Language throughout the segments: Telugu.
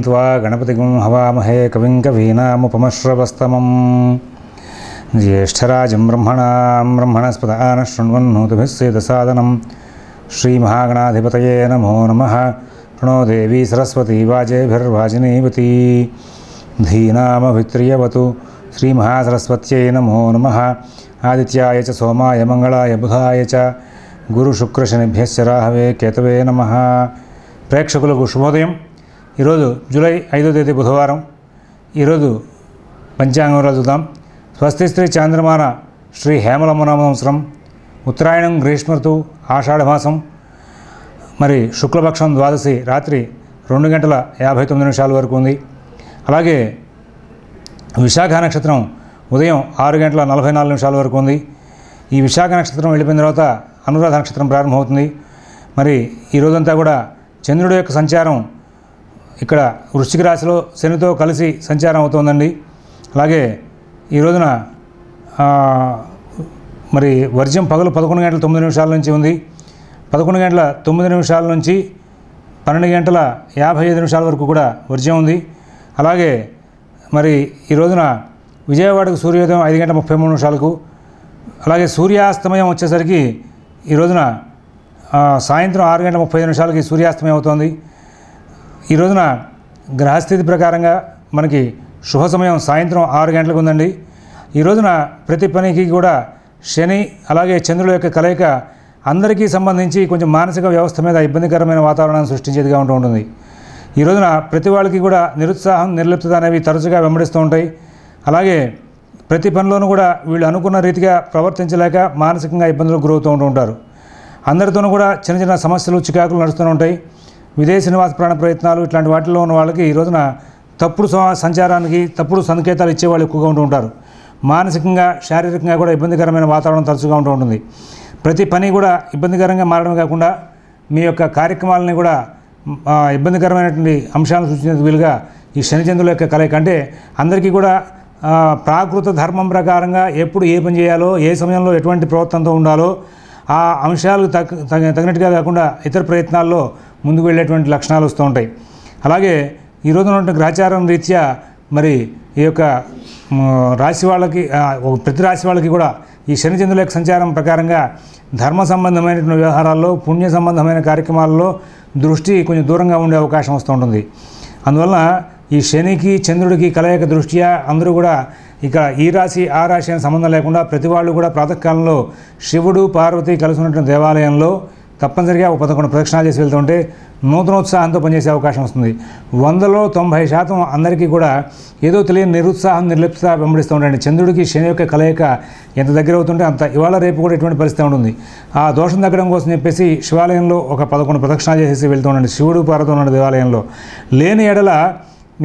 त्वा गणपतिगुं हवामहे कविं कवीनामुपमश्रवस्तमं ज्येष्ठराजं ब्रह्मणस्पत आनशृण्वन्नोतिभिः सेदसादनं श्रीमहागणाधिपतये नमो नमः। प्रणो देवी सरस्वती वाजेभिर्वाजिनीवती धीनामभित्रियवतु श्रीमहासरस्वत्यै नमो नमः। आदित्याय च सोमाय मंगलाय बुधाय च गुरुशुक्रशनिभ्यश्च राहवे केतवे नमः। ప్రేక్షకులకు శుభోదయం। ఈరోజు జూలై 5వ తేదీ బుధవారం। ఈరోజు పంచాంగం చూద్దాం। స్వస్తి శ్రీ చాంద్రమాన శ్రీ హేమలమ్మనామ సంవత్సరం ఉత్తరాయణం గ్రీష్మ ఋతువు ఆషాఢమాసం మరి శుక్లపక్షం ద్వాదశి రాత్రి 2:59 వరకు ఉంది। అలాగే విశాఖ నక్షత్రం ఉదయం 6:44 వరకు ఉంది। ఈ విశాఖ నక్షత్రం వెళ్ళిపోయిన తర్వాత అనురాధ నక్షత్రం ప్రారంభమవుతుంది। మరి ఈ రోజంతా కూడా చంద్రుడి యొక్క సంచారం ఇక్కడ వృశ్చిక రాశిలో శనితో కలిసి సంచారం అవుతోందండి। అలాగే ఈ రోజున మరి వర్జ్యం పగలు 11:09 నుంచి ఉంది। 11:09 నుంచి 12:55 వరకు కూడా వర్జ్యం ఉంది। అలాగే మరి ఈ రోజున విజయవాడకు సూర్యోదయం 5:33 అలాగే సూర్యాస్తమయం వచ్చేసరికి ఈ రోజున సాయంత్రం 6:35 సూర్యాస్తమయం అవుతోంది। ఈ రోజున గ్రహస్థితి ప్రకారంగా మనకి శుభ సమయం సాయంత్రం 6 గంటలకు ఉందండి। ఈ రోజున ప్రతి పనికి కూడా శని అలాగే చంద్రుల యొక్క కలయిక అందరికీ సంబంధించి కొంచెం మానసిక వ్యవస్థ మీద ఇబ్బందికరమైన వాతావరణాన్ని సృష్టించేదిగా ఉంటుంది। ఈ రోజున ప్రతి వాళ్ళకి కూడా నిరుత్సాహం నిర్లిప్తత అనేవి తరచుగా వెంబడిస్తూ ఉంటాయి। అలాగే ప్రతి పనిలోనూ కూడా వీళ్ళు అనుకున్న రీతిగా ప్రవర్తించలేక మానసికంగా ఇబ్బందులకు గురవుతూ ఉంటారు। అందరితోనూ కూడా చిన్న చిన్న సమస్యలు చికాకులు నడుస్తూ ఉంటాయి। విదేశీ నివాస ప్రాణ ప్రయత్నాలు ఇట్లాంటి వాటిల్లో ఉన్న వాళ్ళకి ఈ రోజున తప్పుడు సంచారానికి తప్పుడు సంకేతాలు ఇచ్చేవాళ్ళు ఎక్కువగా ఉంటారు। మానసికంగా శారీరకంగా కూడా ఇబ్బందికరమైన వాతావరణం తరచుగా ఉంటుంది। ప్రతి పని కూడా ఇబ్బందికరంగా మారడమే కాకుండా మీ యొక్క కార్యక్రమాలని కూడా ఇబ్బందికరమైనటువంటి అంశాలను సూచించేందుకు వీలుగా ఈ శనిచంద్రుల యొక్క కలయిక అంటే అందరికీ కూడా ప్రాకృత ధర్మం ప్రకారంగా ఎప్పుడు ఏ పని చేయాలో ఏ సమయంలో ఎటువంటి ప్రవర్తనతో ఉండాలో ఆ అంశాలకు తగినట్టుగా కాకుండా ఇతర ప్రయత్నాల్లో ముందుకు వెళ్ళేటువంటి లక్షణాలు వస్తూ ఉంటాయి। అలాగే ఈ రోజున ఉన్న గ్రహచారం రీత్యా మరి ఈ యొక్క రాశి వాళ్ళకి ప్రతి రాశి వాళ్ళకి కూడా ఈ శనిచంద్రుల యొక్క సంచారం ప్రకారంగా ధర్మ సంబంధమైనటువంటి వ్యవహారాల్లో పుణ్య సంబంధమైన కార్యక్రమాల్లో దృష్టి కొంచెం దూరంగా ఉండే అవకాశం వస్తూ ఉంటుంది। అందువలన ఈ శనికి చంద్రుడికి కలయిక దృష్ట్యా అందరూ కూడా ఇక ఈ రాశి ఆ రాశి అనే సంబంధం లేకుండా ప్రతి వాళ్ళు కూడా ప్రాతకాలంలో శివుడు పార్వతి కలిసి ఉన్నటువంటి దేవాలయంలో తప్పనిసరిగా 11 ప్రదక్షిణాలు చేసి వెళ్తుంటే నూతనోత్సాహంతో పనిచేసే అవకాశం వస్తుంది। 100లో 90% అందరికీ కూడా ఏదో తెలియని నిరుత్సాహం నిర్లిప్తత వెంబడిస్తూ ఉంటాయండి। చంద్రుడికి శని యొక్క కలయిక ఎంత దగ్గర అవుతుంటే అంత ఇవాళ రేపు కూడా ఎటువంటి పరిస్థితి ఉంటుంది। ఆ దోషం తగ్గడం కోసం చెప్పేసి శివాలయంలో ఒక 11 ప్రదక్షిణాలు చేసేసి వెళ్తూ ఉండండి శివుడు పార్వతి ఉన్న దేవాలయంలో। లేని ఎడల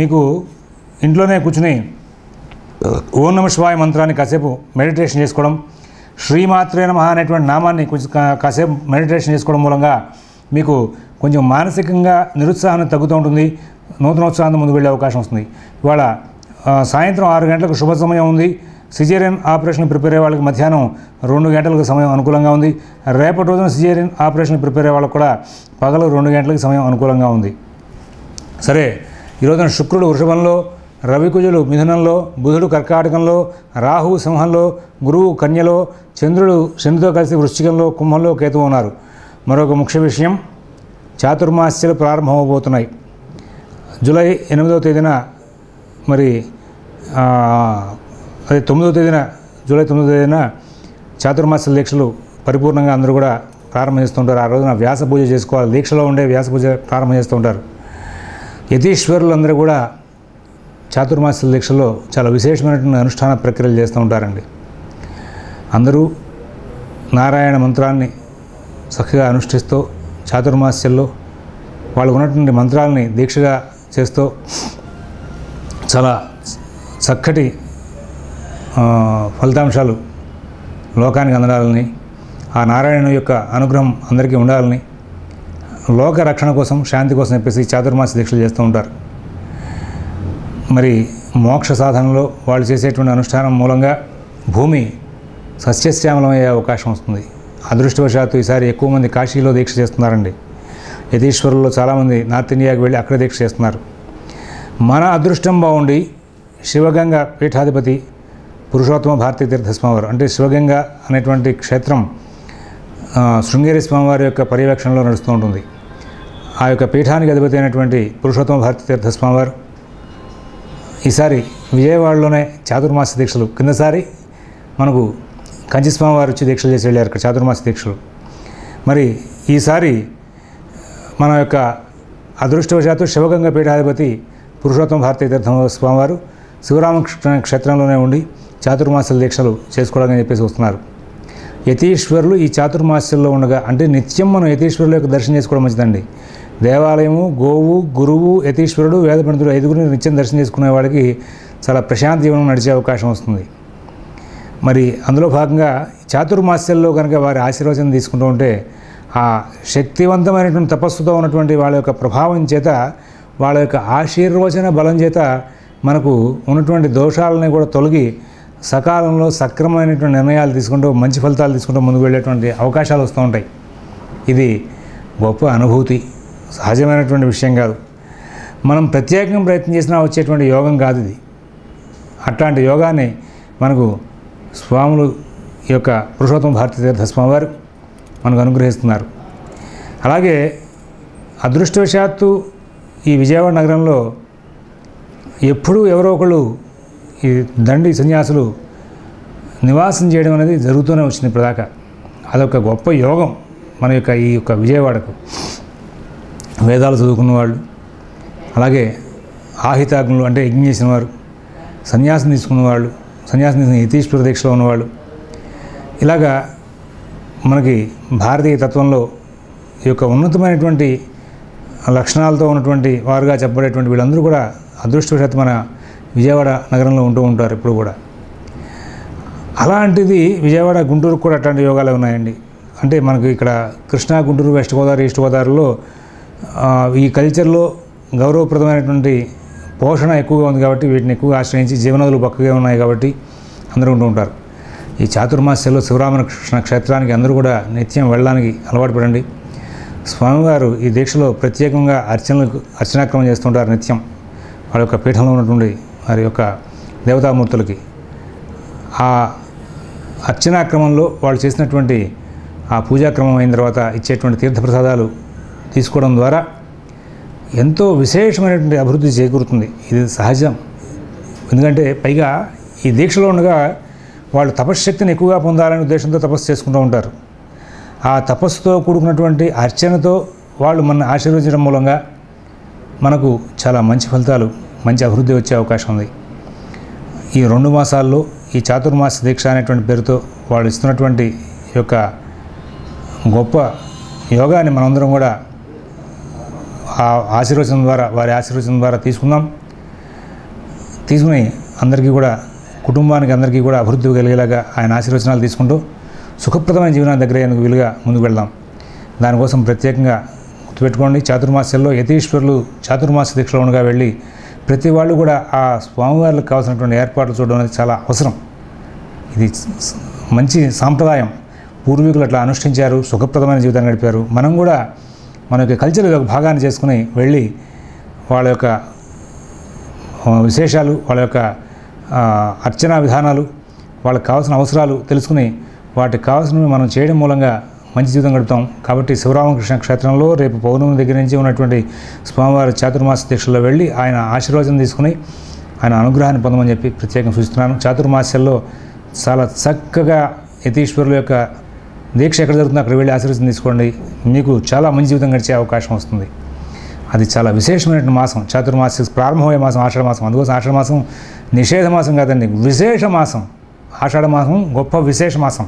మీకు ఇంట్లోనే కూర్చుని ఓం నమః శివాయ మంత్రాన్ని కాసేపు మెడిటేషన్ చేసుకోవడం, శ్రీమాత్రే నమః అనేటువంటి నామాన్ని కొంచెం కాసేపు మెడిటేషన్ చేసుకోవడం మూలంగా మీకు కొంచెం మానసికంగా నిరుత్సాహాన్ని తగ్గుతూ ఉంటుంది। నూతనోత్సాహాన్ని ముందుకు వెళ్ళే అవకాశం వస్తుంది। ఇవాళ సాయంత్రం 6 గంటలకు శుభ సమయం ఉంది। సిజేరియన్ ఆపరేషన్ ప్రిపేర్ అయ్యే వాళ్ళకి మధ్యాహ్నం 2 గంటలకు సమయం అనుకూలంగా ఉంది। రేపటి రోజున సిజేరియన్ ఆపరేషన్ ప్రిపేర్ అయ్యే వాళ్ళకు కూడా పగలు 2 గంటలకు సమయం అనుకూలంగా ఉంది। సరే, ఈరోజున శుక్రుడు వృషభంలో, రవికుజులు మిథునంలో, బుధుడు కర్కాటకంలో, రాహువు సింహంలో, గురువు కన్యలో, చంద్రుడు శనితో కలిసి వృశ్చికంలో, కుంభంలో కేతువు ఉన్నారు। మరొక ముఖ్య విషయం, చాతుర్మాస్యాలు ప్రారంభమవబోతున్నాయి। జూలై 8వ తేదీన మరి అదే 9వ తేదీన జూలై 9వ తేదీన చాతుర్మాస్యాల దీక్షలు పరిపూర్ణంగా అందరూ కూడా ప్రారంభం చేస్తుంటారు। ఆ రోజున వ్యాస పూజ చేసుకోవాలి, దీక్షలో ఉండే వ్యాస పూజ ప్రారంభం చేస్తూ ఉంటారు। యతీశ్వరులు అందరూ కూడా చాతుర్మాస్యాల దీక్షలో చాలా విశేషమైనటువంటి అనుష్ఠాన ప్రక్రియలు చేస్తూ ఉంటారండి। అందరూ నారాయణ మంత్రాన్ని చక్కగా అనుష్ఠిస్తూ చాతుర్మాస్యాల్లో వాళ్ళకు ఉన్నటువంటి మంత్రాలని దీక్షగా చేస్తూ చాలా చక్కటి ఫలితాంశాలు లోకానికి అందాలని, ఆ నారాయణ యొక్క అనుగ్రహం అందరికీ ఉండాలని, లోక రక్షణ కోసం శాంతి కోసం చెప్పేసి చాతుర్మాస్య దీక్షలు చేస్తూ ఉంటారు। మరి మోక్ష సాధనలో వాళ్ళు చేసేటువంటి అనుష్ఠానం మూలంగా భూమి సస్యశ్యామలమయ్యే అవకాశం వస్తుంది। అదృష్టవశాత్తు ఈసారి ఎక్కువ మంది కాశీలో దీక్ష చేస్తున్నారండి। యతీశ్వరుల్లో చాలామంది నార్త్ ఇండియాకి వెళ్ళి అక్కడ దీక్ష చేస్తున్నారు। మన అదృష్టం బాగుండి శివగంగ పీఠాధిపతి పురుషోత్తమ భారతీ తీర్థస్వామివారు అంటే శివగంగ అనేటువంటి క్షేత్రం శృంగేరి స్వామివారి యొక్క పర్యవేక్షణలో నడుస్తూ ఉంటుంది. ఆ యొక్క పీఠానికి అధిపతి అయినటువంటి పురుషోత్తమ భారతీ తీర్థస్వామివారు ఈసారి విజయవాడలోనే చాతుర్మాస దీక్షలు, కిందసారి మనకు కంచి స్వామివారు వచ్చి దీక్షలు చేసి వెళ్ళారు ఇక్కడ చాతుర్మాస దీక్షలు. మరి ఈసారి మన యొక్క అదృష్టవశాత్తు శివగంగ పీఠాధిపతి పురుషోత్తమ భారతీ తీర్థ స్వామివారు శివరామకృష్ణ క్షేత్రంలోనే ఉండి చాతుర్మాసాల దీక్షలు చేసుకోవడానికి చెప్పేసి వస్తున్నారు. యతీశ్వరులు ఈ చాతుర్మాస్యంలో ఉండగా అంటే నిత్యం మనం యతీశ్వరుల యొక్క దర్శనం చేసుకోవడం మంచిదండి. దేవాలయము, గోవు, గురువు, యతీశ్వరుడు, వేద పండితుడు ఐదుగురిని నిత్యం దర్శనం చేసుకునే వాడికి చాలా ప్రశాంత జీవనం నడిచే అవకాశం వస్తుంది. మరి అందులో భాగంగా చాతుర్మాస్యంలో కనుక వారి ఆశీర్వచనం తీసుకుంటూ ఉంటే ఆ శక్తివంతమైనటువంటి తపస్సుతో ఉన్నటువంటి వాళ్ళ యొక్క ప్రభావం చేత, వాళ్ళ యొక్క ఆశీర్వచన బలం చేత మనకు ఉన్నటువంటి దోషాలని కూడా తొలగి సకాలంలో సక్రమమైనటువంటి నిర్ణయాలు తీసుకుంటూ మంచి ఫలితాలు తీసుకుంటూ ముందుకు వెళ్ళేటువంటి అవకాశాలు వస్తూ ఉంటాయి. ఇది గొప్ప అనుభూతి, సహజమైనటువంటి విషయం కాదు. మనం ప్రత్యేకంగా ప్రయత్నం చేసినా వచ్చేటువంటి యోగం కాదు ఇది. అట్లాంటి యోగాన్ని మనకు స్వాములు ఈ యొక్క పురుషోత్తమ భారతీ తీర్థ స్వామివారు మనకు అనుగ్రహిస్తున్నారు. అలాగే అదృష్టవశాత్తు ఈ విజయవాడ నగరంలో ఎప్పుడూ ఎవరో ఒకళ్ళు ఈ దండి సన్యాసులు నివాసం చేయడం అనేది జరుగుతూనే వచ్చింది ఇప్పటిదాకా. అదొక గొప్ప యోగం మన యొక్క ఈ యొక్క విజయవాడకు. వేదాలు చదువుకున్న వాళ్ళు, అలాగే ఆహితాగ్నులు అంటే యజ్ఞం చేసిన వారు, సన్యాసం తీసుకున్న వాళ్ళు, సన్యాసం తీసుకున్న యతీశ్వర దీక్షలో ఉన్నవాళ్ళు, ఇలాగా మనకి భారతీయ తత్వంలో ఈ యొక్క ఉన్నతమైనటువంటి లక్షణాలతో ఉన్నటువంటి వారుగా చెప్పబడేటువంటి వీళ్ళందరూ కూడా అదృష్టవశాత్తు మన విజయవాడ నగరంలో ఉంటూ ఉంటారు ఇప్పుడు కూడా. అలాంటిది విజయవాడ, గుంటూరు కూడా అట్లాంటి యోగాలే ఉన్నాయండి. అంటే మనకు ఇక్కడ కృష్ణా, గుంటూరు, వెస్ట్ గోదావరి, ఈస్ట్ గోదావరిలో ఈ కల్చర్లో గౌరవప్రదమైనటువంటి పోషణ ఎక్కువగా ఉంది కాబట్టి వీటిని ఎక్కువగా ఆశ్రయించి జీవనదులు పక్కగా ఉన్నాయి కాబట్టి అందరూ ఉంటూ ఉంటారు. ఈ చాతుర్మాస్యంలో శివరామకృష్ణ క్షేత్రానికి అందరూ కూడా నిత్యం వెళ్ళడానికి అలవాటు పడండి. స్వామివారు ఈ దీక్షలో ప్రత్యేకంగా అర్చనాక్రమం చేస్తుంటారు నిత్యం. వాళ్ళ యొక్క పీఠంలో ఉన్నటువంటి వారి యొక్క దేవతామూర్తులకి ఆ అర్చనాక్రమంలో వాళ్ళు చేసినటువంటి ఆ పూజాక్రమం అయిన తర్వాత ఇచ్చేటువంటి తీర్థప్రసాదాలు తీసుకోవడం ద్వారా ఎంతో విశేషమైనటువంటి అభివృద్ధి చేకూరుతుంది. ఇది సహజం. ఎందుకంటే పైగా ఈ దీక్షలో ఉండగా వాళ్ళు తపశ్శక్తిని ఎక్కువగా పొందాలనే ఉద్దేశంతో తపస్సు చేసుకుంటూ ఉంటారు. ఆ తపస్సుతో కూడుకున్నటువంటి అర్చనతో వాళ్ళు మన ఆశీర్వదించడం మూలంగా మనకు చాలా మంచి ఫలితాలు, మంచి అభివృద్ధి వచ్చే అవకాశం ఉంది. ఈ 2 మాసాల్లో ఈ చాతుర్మాస దీక్ష అనేటువంటి పేరుతో వాళ్ళు ఇస్తున్నటువంటి యొక్క గొప్ప యోగాన్ని మనందరం కూడా ఆ ఆశీర్వచనం ద్వారా, వారి ఆశీర్వచనం ద్వారా తీసుకుని అందరికీ కూడా, కుటుంబానికి అందరికీ కూడా అభివృద్ధి కలిగేలాగా ఆయన ఆశీర్వచనాలు తీసుకుంటూ సుఖప్రదమైన జీవనాన్ని దగ్గర అయ్యేందుకు వీలుగా ముందుకు వెళ్దాం. దానికోసం ప్రత్యేకంగా గుర్తుపెట్టుకోండి, చాతుర్మాస్యంలో యతీశ్వరులు చాతుర్మాస దీక్షలో ఉండగా వెళ్ళి ప్రతి వాళ్ళు కూడా ఆ స్వామివారికి కావాల్సినటువంటి ఏర్పాట్లు చూడడం అనేది చాలా అవసరం. ఇది మంచి సాంప్రదాయం. పూర్వీకులు అట్లా అనుష్ఠించారు, సుఖప్రదమైన జీవితాన్ని గడిపారు. మనం కూడా మన యొక్క కల్చర్ ఒక భాగాన్ని చేసుకుని వెళ్ళి వాళ్ళ యొక్క విశేషాలు, వాళ్ళ యొక్క అర్చనా విధానాలు, వాళ్ళకి కావాల్సిన అవసరాలు తెలుసుకుని వాటికి కావాల్సినవి మనం చేయడం మూలంగా మంచి జీవితం గడుపుతాం. కాబట్టి శివరామకృష్ణ క్షేత్రంలో రేపు పౌర్ణమి దగ్గర నుంచి ఉన్నటువంటి స్వామివారి చాతుర్మాస దీక్షలో వెళ్ళి ఆయన ఆశీర్వాదం తీసుకుని ఆయన అనుగ్రహాన్ని పొందమని చెప్పి ప్రత్యేకంగా సూచిస్తున్నాను. చాతుర్మాస్యంలో చాలా చక్కగా యతీశ్వరుల యొక్క దీక్ష ఎక్కడ జరుగుతుందో అక్కడ వెళ్ళి ఆశీర్వాదం తీసుకోండి. మీకు చాలా మంచి జీవితం గడిచే అవకాశం వస్తుంది. అది చాలా విశేషమైనటువంటి మాసం. చాతుర్మాస ప్రారంభమయ్యే మాసం ఆషాఢ మాసం. అందుకోసం ఆషాఢ మాసం నిషేధ మాసం కాదండి, విశేష మాసం. ఆషాఢ మాసం గొప్ప విశేష మాసం.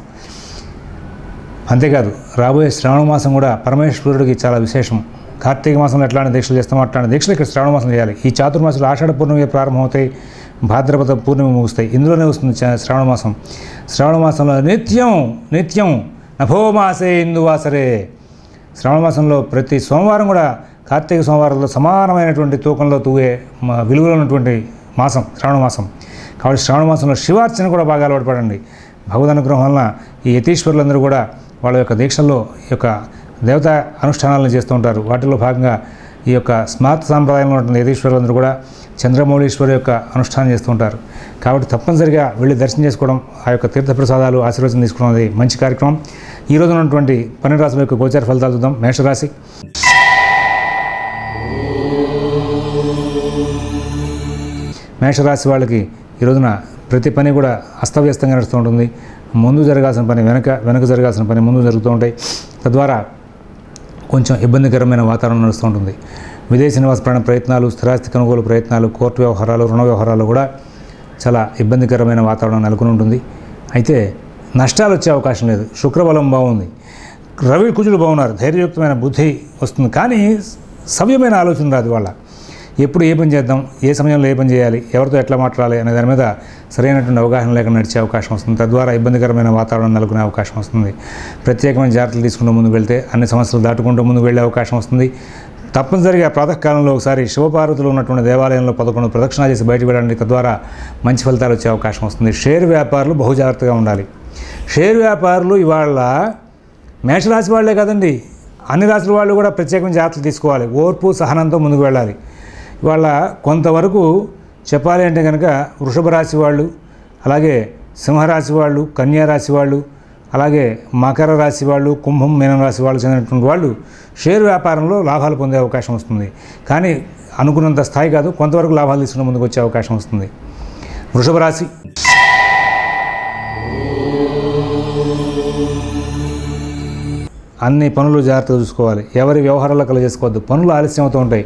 అంతేకాదు రాబోయే శ్రావణ మాసం కూడా పరమేశ్వరుడికి చాలా విశేషం. కార్తీక మాసంలో ఎట్లాంటి దీక్షలు చేస్తామో అట్లాంటి దీక్షలు ఇక్కడ శ్రావణ మాసం చేయాలి. ఈ చాతుర్మాసాలు ఆషాఢ పూర్ణిమ ప్రారంభమవుతాయి, భాద్రపద పూర్ణిమ ముగుస్తాయి. ఇందులోనే వస్తుంది శ్రావణ మాసం. శ్రావణ మాసంలో నిత్యం నభోమాసే ఇందువాసరే. శ్రావణ మాసంలో ప్రతి సోమవారం కూడా కార్తీక సోమవారంలో సమానమైనటువంటి తూకంలో తూగే విలువలో ఉన్నటువంటి మాసం శ్రావణ మాసం. కాబట్టి శ్రావణ మాసంలో శివార్చన కూడా బాగా అలవాటు పడండి. భగవద్ అనుగ్రహం వలన ఈ యతీశ్వరులందరూ కూడా వాళ్ళ యొక్క దీక్షల్లో ఈ యొక్క దేవతా అనుష్ఠానాలను చేస్తూ ఉంటారు. వాటిలో భాగంగా ఈ యొక్క స్మార్ట్ సాంప్రదాయంలో ఉన్న యతీశ్వరులందరూ కూడా చంద్రమౌళీశ్వరు యొక్క అనుష్ఠానం చేస్తూ ఉంటారు. కాబట్టి తప్పనిసరిగా వెళ్ళి దర్శనం చేసుకోవడం, ఆ యొక్క తీర్థప్రసాదాలు ఆశీర్వచనం తీసుకోవడం అనేది మంచి కార్యక్రమం. ఈ రోజు ఉన్నటువంటి 12 రాశుల యొక్క గోచార ఫలితాలు చూద్దాం. మేషరాశి. మేషరాశి వాళ్ళకి ఈ రోజున ప్రతి పని కూడా అస్తవ్యస్తంగా నడుస్తూ ఉంటుంది. ముందు జరగాల్సిన పని వెనక జరగాల్సిన పని ముందు జరుగుతూ ఉంటాయి. తద్వారా కొంచెం ఇబ్బందికరమైన వాతావరణం నడుస్తూ ఉంటుంది. విదేశీ నివాస ప్రయత్నాలు, స్థిరాస్తి కొనుగోలు ప్రయత్నాలు, కోర్టు వ్యవహారాలు, రుణ వ్యవహారాలు కూడా చాలా ఇబ్బందికరమైన వాతావరణం నెలకొని ఉంటుంది. అయితే నష్టాలు వచ్చే అవకాశం లేదు. శుక్రబలం బాగుంది, రవి కుజులు బాగున్నారు, ధైర్యయుక్తమైన బుద్ధి వస్తుంది. కానీ సవ్యమైన ఆలోచన రాదు. వాళ్ళ ఎప్పుడు ఏ పని చేద్దాం, ఏ సమయంలో ఏ పని చేయాలి, ఎవరితో ఎట్లా మాట్లాడాలి అనే దాని మీద సరైనటువంటి అవగాహన లేకుండా నడిచే అవకాశం వస్తుంది. తద్వారా ఇబ్బందికరమైన వాతావరణం నెలకొనే అవకాశం వస్తుంది. ప్రత్యేకమైన జాగ్రత్తలు తీసుకుంటూ ముందుకు వెళ్తే అన్ని సమస్యలు దాటుకుంటూ ముందుకు వెళ్ళే అవకాశం వస్తుంది. తప్పనిసరిగా ప్రాతకాలంలో ఒకసారి శివపార్వతులు ఉన్నటువంటి దేవాలయంలో 11 ప్రదక్షిణ చేసి బయటకు వెళ్ళండి. తద్వారా మంచి ఫలితాలు వచ్చే అవకాశం వస్తుంది. షేర్ వ్యాపారులు బహు జాగ్రత్తగా ఉండాలి. షేర్ వ్యాపారులు ఇవాళ మేషరాశి వాళ్ళే కదండి, అన్ని రాశుల వాళ్ళు కూడా ప్రత్యేకమైన జాగ్రత్తలు తీసుకోవాలి. ఓర్పు సహనంతో ముందుకు వెళ్ళాలి. ఇవాళ కొంతవరకు చెప్పాలి అంటే కనుక వృషభ రాశి వాళ్ళు, అలాగే సింహరాశి వాళ్ళు, కన్యారాశి వాళ్ళు, అలాగే మకర రాశి వాళ్ళు, కుంభం, మీనం రాశి వాళ్ళు చెందినటువంటి వాళ్ళు షేర్ వ్యాపారంలో లాభాలు పొందే అవకాశం వస్తుంది. కానీ అనుకున్నంత స్థాయి కాదు, కొంతవరకు లాభాలు తీసుకుని ముందుకు వచ్చే అవకాశం వస్తుంది. వృషభ రాశి. అన్ని పనులు జాగ్రత్తగా చూసుకోవాలి. ఎవరి వ్యవహారాల్లో కలగజేసుకోవద్దు. పనులు ఆలస్యం అవుతూ ఉంటాయి.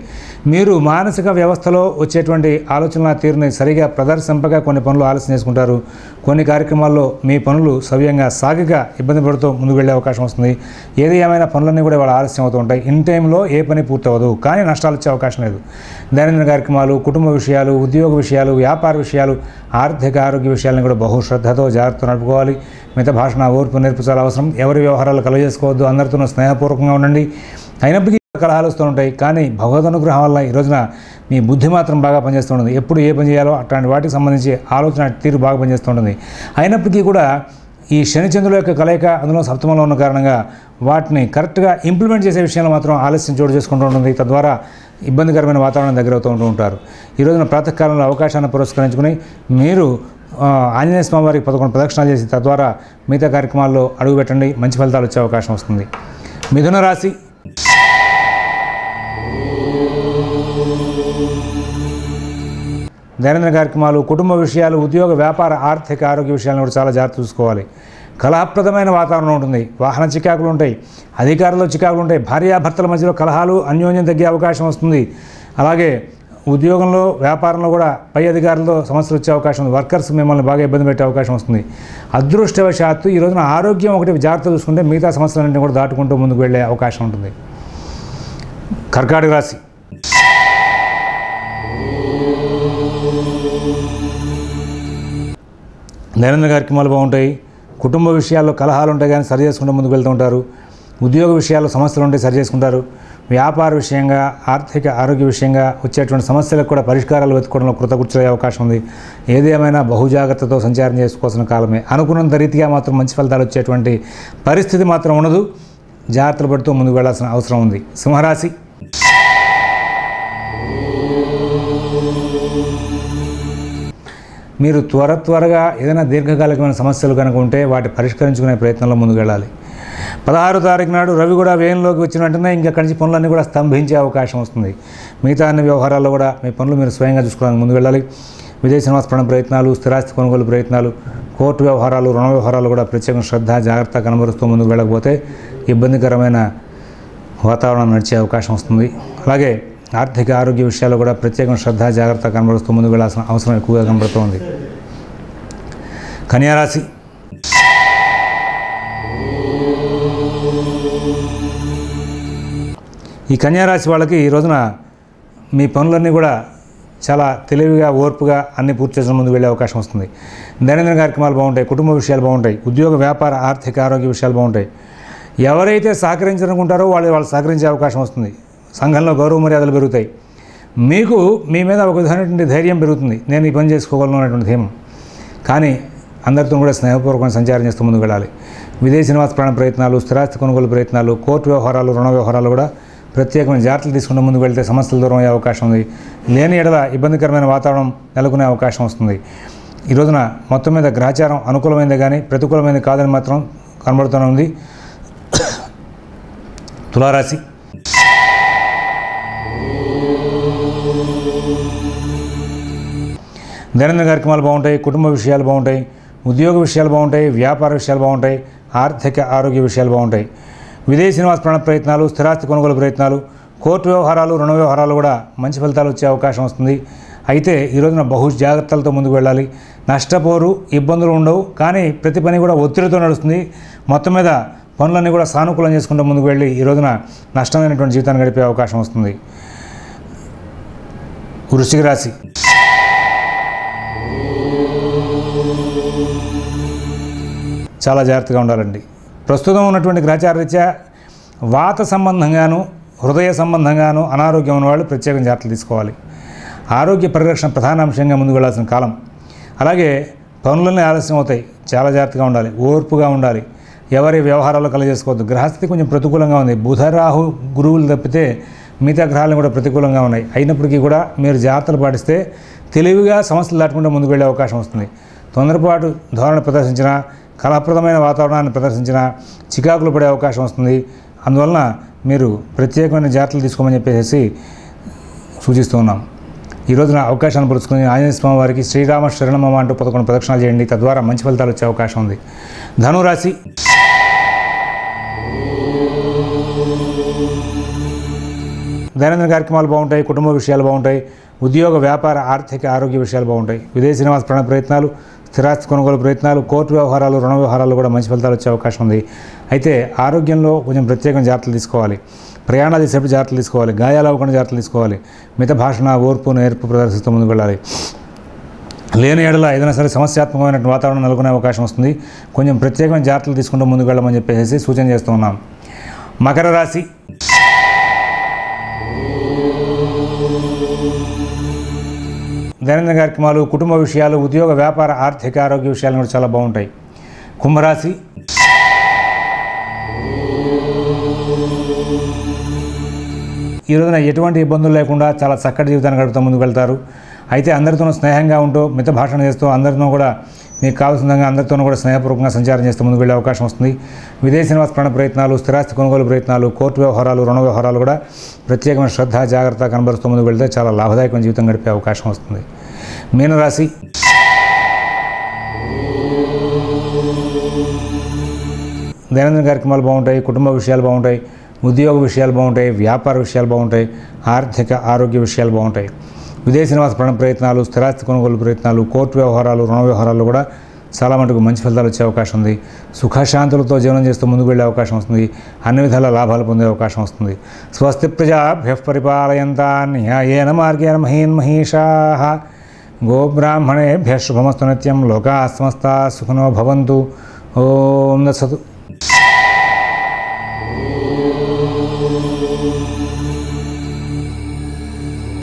మీరు మానసిక వ్యవస్థలో వచ్చేటువంటి ఆలోచనల తీరుని సరిగా ప్రదర్శింపగా కొన్ని పనులు ఆలస్యం చేసుకుంటారు. కొన్ని కార్యక్రమాల్లో మీ పనులు సవ్యంగా సాగక ఇబ్బంది పడుతూ ముందుకు వెళ్ళే అవకాశం వస్తుంది. ఏది ఏమైనా పనులన్నీ కూడా ఇవాళ ఆలస్యం అవుతూ ఉంటాయి. ఇన్ టైంలో ఏ పని పూర్తవదు, కానీ నష్టాలు వచ్చే అవకాశం లేదు. దైనందిన కార్యక్రమాలు, కుటుంబ విషయాలు, ఉద్యోగ విషయాలు, వ్యాపార విషయాలు, ఆర్థిక ఆరోగ్య విషయాలను కూడా బహుశ్రద్ధతో జాగ్రత్త నడుపుకోవాలి. మిత భాషణ, ఓర్పు నేర్పు చాలా అవసరం. ఎవరి వ్యవహారాలు కలగజేసుకోవద్దు. అందరితో స్నేహపూర్వకంగా ఉండండి. అయినప్పటికీ కలహాలు వస్తూ ఉంటాయి. కానీ భగవద్ అనుగ్రహం వల్ల ఈ రోజున మీ బుద్ధి మాత్రం బాగా పనిచేస్తూ ఉంటుంది. ఎప్పుడు ఏ పని చేయాలో అట్లాంటి వాటికి సంబంధించి ఆలోచన తీరు బాగా పనిచేస్తూ ఉంటుంది. అయినప్పటికీ కూడా ఈ శనిచంద్రుల యొక్క కలయిక అందులో సప్తమంలో ఉన్న కారణంగా వాటిని కరెక్ట్గా ఇంప్లిమెంట్ చేసే విషయంలో మాత్రం ఆలస్యం చోటు చేసుకుంటూ ఉంటుంది. తద్వారా ఇబ్బందికరమైన వాతావరణం దగ్గర అవుతూ ఉంటారు. ఈ రోజున ప్రాతకాలంలో అవకాశాన్ని పురస్కరించుకుని మీరు ఆంజనేయ స్వామి వారికి 11 ప్రదక్షిణాలు చేసి తద్వారా మిగతా కార్యక్రమాల్లో అడుగుపెట్టండి. మంచి ఫలితాలు వచ్చే అవకాశం వస్తుంది. మిథున రాశి. దైనందిన కార్యక్రమాలు, కుటుంబ విషయాలు, ఉద్యోగ, వ్యాపార, ఆర్థిక ఆరోగ్య విషయాలను కూడా చాలా జాగ్రత్త చూసుకోవాలి. కలహప్రదమైన వాతావరణం ఉంటుంది. వాహన చికాకులు ఉంటాయి, అధికారులు చికాకులు ఉంటాయి. భార్యాభర్తల మధ్యలో కలహాలు, అన్యోన్యం తగ్గే అవకాశం వస్తుంది. అలాగే ఉద్యోగంలో, వ్యాపారంలో కూడా పై అధికారులతో సమస్యలు వచ్చే అవకాశం ఉంది. వర్కర్స్ మిమ్మల్ని బాగా ఇబ్బంది పెట్టే అవకాశం వస్తుంది. అదృష్టవశాత్తు ఈ రోజున ఆరోగ్యం ఒకటి జాగ్రత్త చూసుకుంటే మిగతా సమస్యలన్నింటినీ కూడా దాటుకుంటూ ముందుకు వెళ్ళే అవకాశం ఉంటుంది. కర్కాటక రాశి. దైనందిన కార్యక్రమాలు బాగుంటాయి. కుటుంబ విషయాల్లో కలహాలు ఉంటాయి కానీ సరి చేసుకుంటూ ముందుకు వెళ్తూ ఉంటారు. ఉద్యోగ విషయాల్లో సమస్యలు ఉంటే సరి చేసుకుంటారు. వ్యాపార విషయంగా, ఆర్థిక ఆరోగ్య విషయంగా వచ్చేటువంటి సమస్యలకు కూడా పరిష్కారాలు వెతుక్కోవడంలో కృతకృత్యులయ్యే అవకాశం ఉంది. ఏదేమైనా బహుజాగ్రత్తతో సంచారం చేసుకోవాల్సిన కాలమే. అనుకున్నంత రీతిగా మాత్రం మంచి ఫలితాలు వచ్చేటువంటి పరిస్థితి మాత్రం ఉండదు. జాగ్రత్తలు పడుతూ ముందుకు వెళ్లాల్సిన అవసరం ఉంది. సింహరాశి. మీరు త్వరగా ఏదైనా దీర్ఘకాలికమైన సమస్యలు కనుక ఉంటే వాటి పరిష్కరించుకునే ప్రయత్నంలో ముందుకు వెళ్ళాలి. 16వ తారీఖు నాడు రవి కూడా వ్యయంలోకి వచ్చిన వెంటనే ఇంకక్కడి నుంచి పనులన్నీ కూడా స్తంభించే అవకాశం వస్తుంది. మిగతా అన్ని వ్యవహారాల్లో కూడా మీ పనులు మీరు స్వయంగా చూసుకోవడానికి ముందుకు వెళ్ళాలి. విదేశీ నివాస ప్రయత్నాలు, స్థిరాస్తి కొనుగోలు ప్రయత్నాలు, కోర్టు వ్యవహారాలు, రుణ వ్యవహారాలు కూడా ప్రత్యేక శ్రద్ధ, జాగ్రత్త కనబరుస్తూ ముందుకు వెళ్ళకపోతే ఇబ్బందికరమైన వాతావరణం నడిచే అవకాశం వస్తుంది. అలాగే ఆర్థిక ఆరోగ్య విషయాల్లో కూడా ప్రత్యేక శ్రద్ధ, జాగ్రత్త కనబరుస్తూ ముందుకు వెళ్ళాల్సిన అవసరం ఎక్కువగా కనబడుతోంది. కన్యారాశి. ఈ కన్యారాశి వాళ్ళకి ఈ రోజున మీ పనులన్నీ కూడా చాలా తెలివిగా, ఓర్పుగా అన్ని పూర్తి చేసిన ముందుకు వెళ్ళే అవకాశం వస్తుంది. దైనందిన కార్యక్రమాలు బాగుంటాయి. కుటుంబ విషయాలు బాగుంటాయి. ఉద్యోగ, వ్యాపార, ఆర్థిక ఆరోగ్య విషయాలు బాగుంటాయి. ఎవరైతే సహకరించాలనుకుంటారో వాళ్ళు సహకరించే అవకాశం వస్తుంది. సంఘంలో గౌరవ మర్యాదలు పెరుగుతాయి. మీకు మీ మీద ఒక విధమైనటువంటి ధైర్యం పెరుగుతుంది. నేను ఈ పని చేసుకోగలను అనేటువంటి ధైర్యం. కానీ అందరితో కూడా స్నేహపూర్వకంగా సంచారం చేస్తూ ముందుకు వెళ్ళాలి. విదేశీ నివాస ప్రయత్నాలు, స్థిరాస్తి కొనుగోలు ప్రయత్నాలు, కోర్టు వ్యవహారాలు, రుణ వ్యవహారాలు కూడా ప్రత్యేకమైన జాగ్రత్తలు తీసుకుంటూ ముందుకు వెళ్తే సమస్యలు దూరం అయ్యే అవకాశం ఉంది. లేని ఎడల ఇబ్బందికరమైన వాతావరణం నెలకొనే అవకాశం వస్తుంది. ఈ రోజున మొత్తం మీద గ్రహచారం అనుకూలమైందే కానీ ప్రతికూలమైనది కాదని మాత్రం కనబడుతూనే ఉంది. తులారాశి. దైనందిన కార్యక్రమాలు బాగుంటాయి, కుటుంబ విషయాలు బాగుంటాయి, ఉద్యోగ విషయాలు బాగుంటాయి, వ్యాపార విషయాలు బాగుంటాయి, ఆర్థిక ఆరోగ్య విషయాలు బాగుంటాయి. విదేశీ నివాస ప్రయత్నాలు, స్థిరాస్తి కొనుగోలు ప్రయత్నాలు, కోర్టు వ్యవహారాలు, రుణ వ్యవహారాలు కూడా మంచి ఫలితాలు వచ్చే అవకాశం వస్తుంది. అయితే ఈ రోజున బహు జాగ్రత్తలతో ముందుకు వెళ్ళాలి. నష్టపోరు, ఇబ్బందులు ఉండవు, కానీ ప్రతి పని కూడా ఒత్తిడితో నడుస్తుంది. మొత్తం మీద పనులన్నీ కూడా సానుకూలం చేసుకుంటూ ముందుకు వెళ్ళి ఈ రోజున నష్టమైనటువంటి జీవితాన్ని గడిపే అవకాశం వస్తుంది. వృశ్చిక రాశి. చాలా జాగ్రత్తగా ఉండాలండి. ప్రస్తుతం ఉన్నటువంటి గ్రహచార రీత్యా వాత సంబంధంగాను హృదయ సంబంధంగాను అనారోగ్యం ఉన్నవాళ్ళు ప్రత్యేకంగా జాగ్రత్తలు తీసుకోవాలి. ఆరోగ్య పరిరక్షణ ప్రధాన అంశంగా ముందుకు వెళ్ళాల్సిన కాలం. అలాగే పనులన్నీ ఆలస్యం అవుతాయి, చాలా జాగ్రత్తగా ఉండాలి, ఓర్పుగా ఉండాలి, ఎవరి వ్యవహారాలు కలగజేసుకోవద్దు. గ్రహస్థితి కొంచెం ప్రతికూలంగా ఉంది. బుధ రాహు గురువులు తప్పితే మిగతా గ్రహాలను కూడా ప్రతికూలంగా ఉన్నాయి. అయినప్పటికీ కూడా మీరు జాగ్రత్తలు పాటిస్తే తెలివిగా సమస్యలు దాటుకుంటూ ముందుకు వెళ్ళే అవకాశం వస్తుంది. తొందరపాటు ధోరణి ప్రదర్శించిన, కళాప్రదమైన వాతావరణాన్ని ప్రదర్శించిన చికాకులు పడే అవకాశం వస్తుంది. అందువలన మీరు ప్రత్యేకమైన జాగ్రత్తలు తీసుకోమని చెప్పేసి సూచిస్తూ ఉన్నాం. ఈ రోజున అవకాశాన్ని పులుచుకుని ఆంజనేయ స్వామి వారికి శ్రీరామ శరణమమ అంటూ 11 ప్రదక్షిణాలు చేయండి. తద్వారా మంచి ఫలితాలు వచ్చే అవకాశం ఉంది. ధనురాశి. దైనందిన కార్యక్రమాలు బాగుంటాయి, కుటుంబ విషయాలు బాగుంటాయి, ఉద్యోగ వ్యాపార ఆర్థిక ఆరోగ్య విషయాలు బాగుంటాయి. విదేశీ నివాస ప్రయత్నాలు, స్థిరాస్తి కొనుగోలు ప్రయత్నాలు, కోర్టు వ్యవహారాలు, రుణ వ్యవహారాలు కూడా మంచి ఫలితాలు వచ్చే అవకాశం ఉంది. అయితే ఆరోగ్యంలో కొంచెం ప్రత్యేకంగా జాగ్రత్తలు తీసుకోవాలి. ప్రయాణాలు చేసేప్పుడు జాగ్రత్తలు తీసుకోవాలి. గాయాలు అవ్వకుండా జాగ్రత్తలు తీసుకోవాలి. మిత భాషణ, ఓర్పు, నేర్పు ప్రదర్శిస్తూ ముందుకు వెళ్ళాలి. లేని ఏడల ఏదైనా సరే సమస్యాత్మకమైన వాతావరణం నెలకొనే అవకాశం వస్తుంది. కొంచెం ప్రత్యేకమైన జాగ్రత్తలు తీసుకుంటూ ముందుకు వెళ్ళమని చెప్పేసి సూచన చేస్తూ ఉన్నాం. మకర రాశి. దైనందిన కార్యక్రమాలు, కుటుంబ విషయాలు, ఉద్యోగ వ్యాపార ఆర్థిక ఆరోగ్య విషయాలు కూడా చాలా బాగుంటాయి. కుంభరాశి. ఈ రోజున ఎటువంటి ఇబ్బందులు లేకుండా చాలా చక్కటి జీవితాన్ని గడుపుతూ ముందుకు వెళ్తారు. అయితే అందరితోనూ స్నేహంగా ఉంటూ మిత భాషణ చేస్తూ అందరితో కూడా మీకు కావాల్సిన విధంగా అందరితోనూ కూడా స్నేహపూర్వకంగా సంచారం చేస్తూ ముందుకు వెళ్ళే అవకాశం వస్తుంది. విదేశీ నివాస ప్రయత్నాలు, స్థిరాస్తి కొనుగోలు ప్రయత్నాలు, కోర్టు వ్యవహారాలు, రుణ వ్యవహారాలు కూడా ప్రత్యేకమైన శ్రద్ధ, జాగ్రత్త కనబరుస్తూ ముందుకు వెళ్తే చాలా లాభదాయకమైన జీవితం గడిపే అవకాశం వస్తుంది. మీనరాశి. దైనందిన కార్యక్రమాలు బాగుంటాయి, కుటుంబ విషయాలు బాగుంటాయి, ఉద్యోగ విషయాలు బాగుంటాయి, వ్యాపార విషయాలు బాగుంటాయి, ఆర్థిక ఆరోగ్య విషయాలు బాగుంటాయి. విదేశీ నివాస ప్రయత్నాలు, స్థిరాస్తి కొనుగోలు ప్రయత్నాలు, కోర్టు వ్యవహారాలు, రుణ వ్యవహారాలు కూడా చాలా మటుకు మంచి ఫలితాలు వచ్చే అవకాశం ఉంది. సుఖశాంతులతో జీవనం చేస్తూ ముందుకు వెళ్ళే అవకాశం వస్తుంది. అన్ని విధాల లాభాలు పొందే అవకాశం వస్తుంది. స్వస్తి ప్రజాభ్యః పరిపాలయంతాన్ న్యాయేన మార్గేణ మహీషాః గోబ్రాహ్మణేభ్యః శుభమస్తు నిత్యం. లోకాః సమస్తాః సుఖినో భవంతు. ఓం దత్సతు.